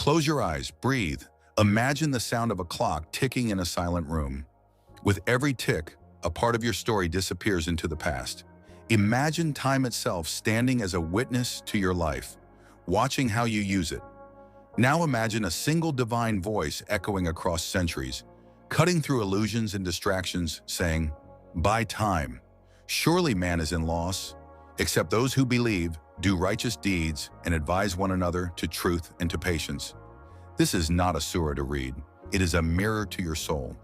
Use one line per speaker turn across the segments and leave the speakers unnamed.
Close your eyes, breathe. Imagine the sound of a clock ticking in a silent room. With every tick, a part of your story disappears into the past. Imagine time itself standing as a witness to your life, watching how you use it. Now imagine a single divine voice echoing across centuries, cutting through illusions and distractions, saying, "By time, surely man is in loss, except those who believe, do righteous deeds, and advise one another to truth and to patience." This is not a surah to read. It is a mirror to your soul.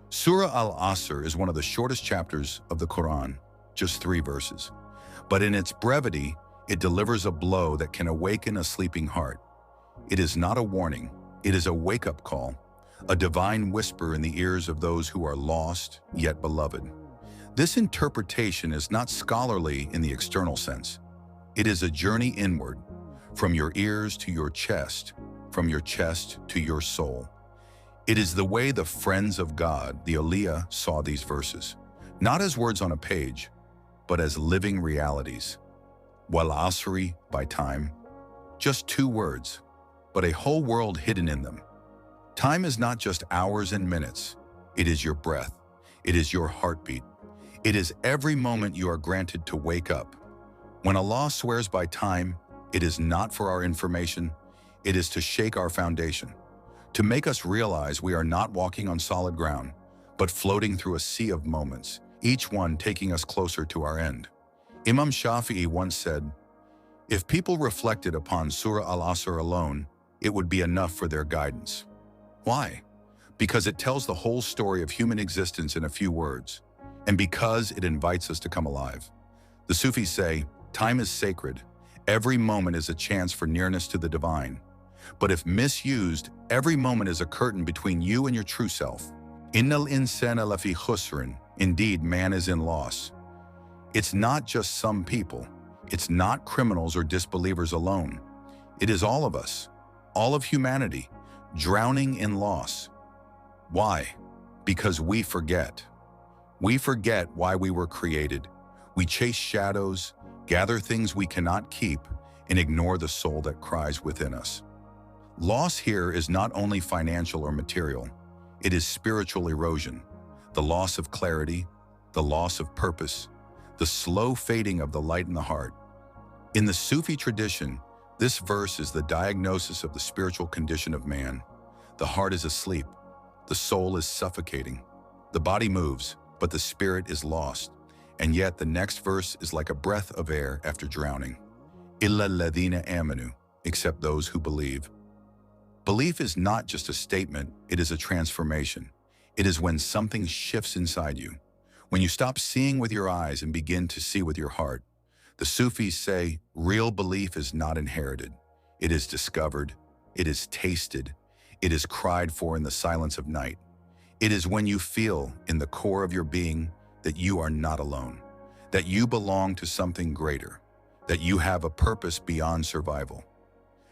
Surah Al-Asr is one of the shortest chapters of the Quran, just 3 verses. But in its brevity, it delivers a blow that can awaken a sleeping heart. It is not a warning, it is a wake-up call, a divine whisper in the ears of those who are lost yet beloved. This interpretation is not scholarly in the external sense. It is a journey inward, from your ears to your chest, from your chest to your soul. It is the way the friends of God, the Aliyah, saw these verses, not as words on a page, but as living realities. Wal Asri, by time, just 2 words, but a whole world hidden in them. Time is not just hours and minutes. It is your breath. It is your heartbeat. It is every moment you are granted to wake up. When Allah swears by time, it is not for our information. It is to shake our foundation, to make us realize we are not walking on solid ground, but floating through a sea of moments, each one taking us closer to our end. Imam Shafi'i once said, "If people reflected upon Surah Al-Asr alone, it would be enough for their guidance." Why? Because it tells the whole story of human existence in a few words, and because it invites us to come alive. The Sufis say, time is sacred. Every moment is a chance for nearness to the divine. But if misused, every moment is a curtain between you and your true self. Innal insana lafi khusrin. Indeed, man is in loss. It's not just some people. It's not criminals or disbelievers alone. It is all of us, all of humanity, drowning in loss. Why? Because we forget. We forget why we were created. We chase shadows, gather things we cannot keep, and ignore the soul that cries within us. Loss here is not only financial or material. It is spiritual erosion, the loss of clarity, the loss of purpose, the slow fading of the light in the heart. In the Sufi tradition, this verse is the diagnosis of the spiritual condition of man. The heart is asleep. The soul is suffocating. The body moves, but the spirit is lost. And yet the next verse is like a breath of air after drowning. Illa alladhina amanu, except those who believe. Belief is not just a statement, it is a transformation. It is when something shifts inside you, when you stop seeing with your eyes and begin to see with your heart. The Sufis say, real belief is not inherited. It is discovered, it is tasted, it is cried for in the silence of night. It is when you feel in the core of your being that you are not alone, that you belong to something greater, that you have a purpose beyond survival.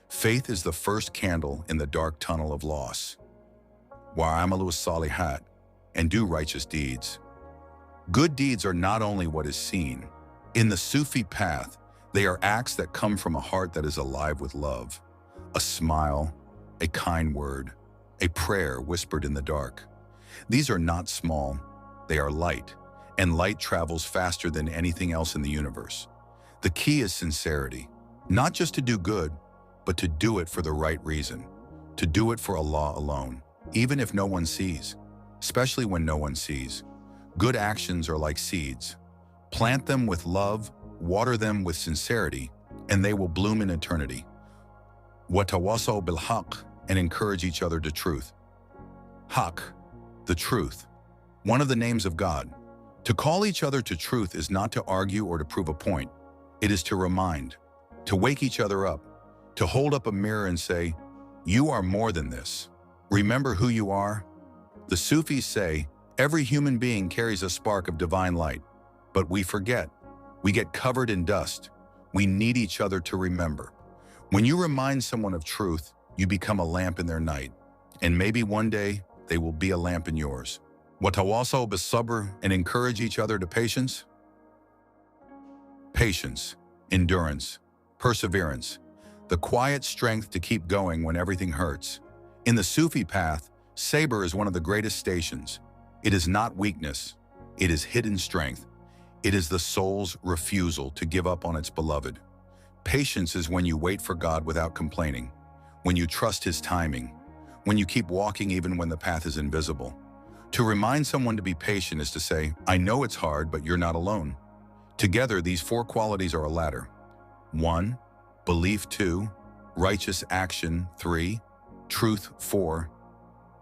Faith is the first candle in the dark tunnel of loss. Wa'amalu salihat, and do righteous deeds. Good deeds are not only what is seen. In the Sufi path, they are acts that come from a heart that is alive with love. A smile, a kind word, a prayer whispered in the dark. These are not small, they are light, and light travels faster than anything else in the universe. The key is sincerity, not just to do good, but to do it for the right reason, to do it for Allah alone, even if no one sees, especially when no one sees. Good actions are like seeds. Plant them with love, water them with sincerity, and they will bloom in eternity. Watawasaw bil haqq, and encourage each other to truth. Haqq, the truth, one of the names of God. To call each other to truth is not to argue or to prove a point. It is to remind, to wake each other up, to hold up a mirror and say, you are more than this. Remember who you are? The Sufis say, every human being carries a spark of divine light, but we forget. We get covered in dust. We need each other to remember. When you remind someone of truth, you become a lamp in their night, and maybe one day they will be a lamp in yours. Watawasaw bis-sabr, and encourage each other to patience. Patience, endurance, perseverance. the quiet strength to keep going when everything hurts. In the Sufi path, sabr is one of the greatest stations. It is not weakness. It is hidden strength. It is the soul's refusal to give up on its beloved. Patience is when you wait for God without complaining, when you trust His timing, when you keep walking even when the path is invisible. To remind someone to be patient is to say, I know it's hard, but you're not alone. Together, these four qualities are a ladder. 1. Belief. 2. Righteous action. 3. Truth. 4.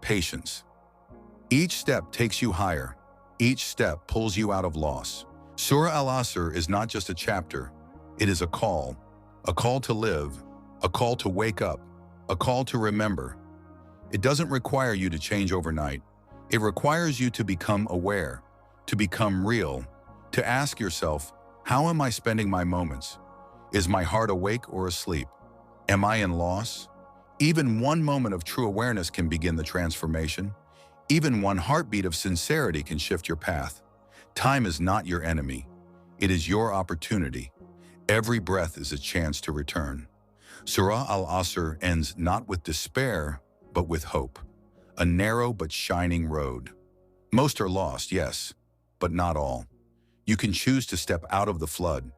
Patience. Each step takes you higher. Each step pulls you out of loss. Surah Al-Asr is not just a chapter. It is a call to live, a call to wake up, a call to remember. It doesn't require you to change overnight. It requires you to become aware, to become real, to ask yourself, how am I spending my moments? Is my heart awake or asleep? Am I in loss? Even one moment of true awareness can begin the transformation. Even one heartbeat of sincerity can shift your path. Time is not your enemy. It is your opportunity. Every breath is a chance to return. Surah Al-Asr ends not with despair, but with hope. A narrow but shining road. Most are lost, yes, but not all. You can choose to step out of the flood.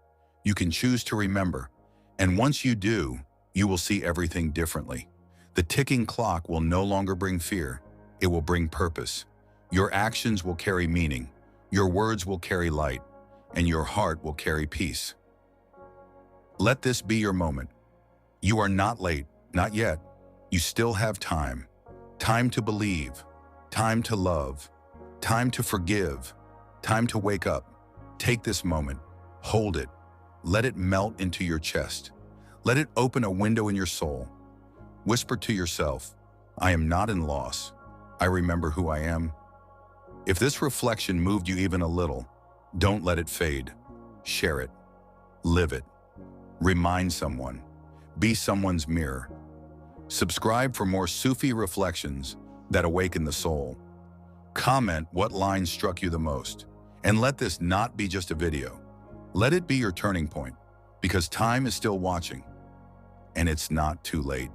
You can choose to remember. And once you do, you will see everything differently. The ticking clock will no longer bring fear. It will bring purpose. Your actions will carry meaning. Your words will carry light. And your heart will carry peace. Let this be your moment. You are not late, not yet. You still have time. Time to believe. Time to love. Time to forgive. Time to wake up. Take this moment. Hold it. Let it melt into your chest. Let it open a window in your soul. Whisper to yourself, I am not in loss. I remember who I am. If this reflection moved you even a little, don't let it fade. Share it. Live it. Remind someone. Be someone's mirror. Subscribe for more Sufi reflections that awaken the soul. Comment what line struck you the most. And let this not be just a video. Let it be your turning point, because time is still watching, and it's not too late.